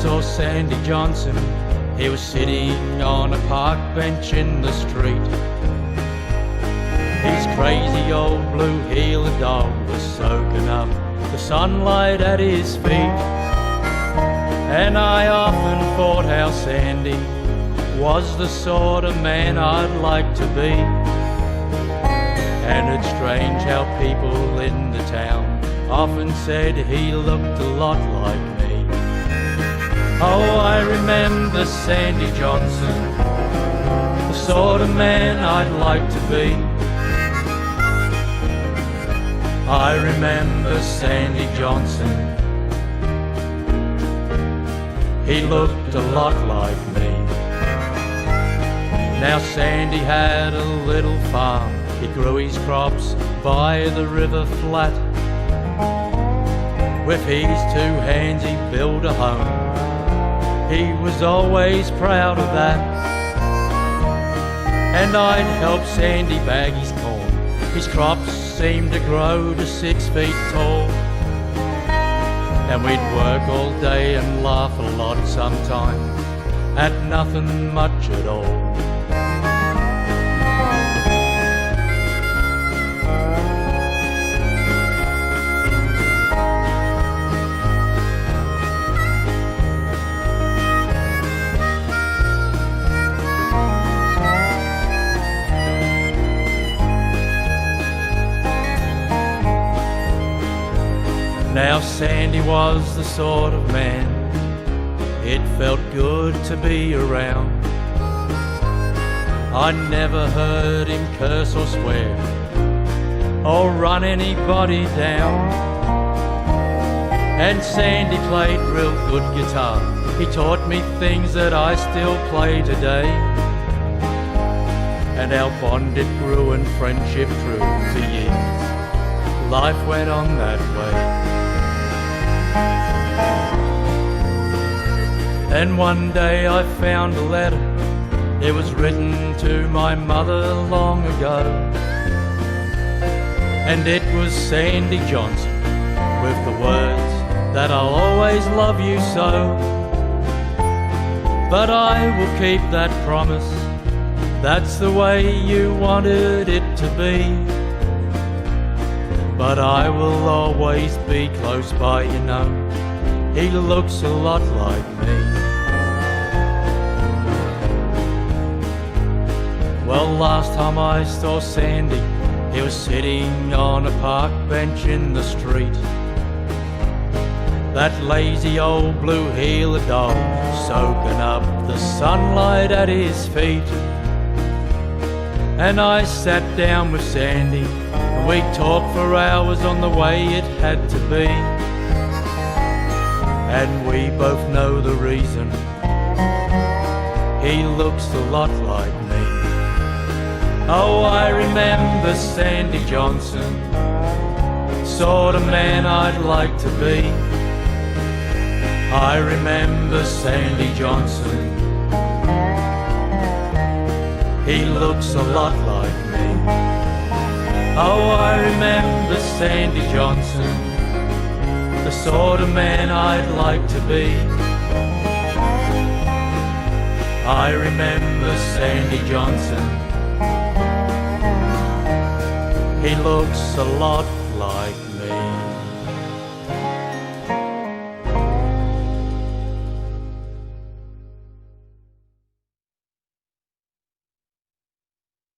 saw Sandy Johnson. He was sitting on a park bench in the street. His crazy old blue-heeled dog was soaking up the sunlight at his feet. And I often thought how Sandy was the sort of man I'd like to be. And it's strange how people in the town often said he looked a lot like me. Oh, I remember Sandy Johnson, the sort of man I'd like to be. I remember Sandy Johnson, he looked a lot like me. Now Sandy had a little farm. He grew his crops by the river flat. With his 2 hands he built a home. He was always proud of that. And I'd help Sandy bag his corn. His crops seemed to grow to 6 feet tall. And we'd work all day and laugh a lot sometimes at nothing much at all. Now Sandy was the sort of man it felt good to be around. I never heard him curse or swear or run anybody down. And Sandy played real good guitar. He taught me things that I still play today. And our bond it grew and friendship grew for years. Life went on that way. Then one day I found a letter. It was written to my mother long ago. And it was Sandy Johnson with the words that I'll always love you so. But I will keep that promise. That's the way you wanted it to be. But I will always be close by, you know. He looks a lot like me. Well, last time I saw Sandy, he was sitting on a park bench in the street. That lazy old blue-heeled dog soaking up the sunlight at his feet. And I sat down with Sandy, and we talked for hours on the way it had to be. And we both know the reason he looks a lot like me. Oh, I remember Sandy Johnson, sort of man I'd like to be. I remember Sandy Johnson, he looks a lot like me. Oh, I remember Sandy Johnson, the sort of man I'd like to be. I remember Sandy Johnson, he looks a lot like me.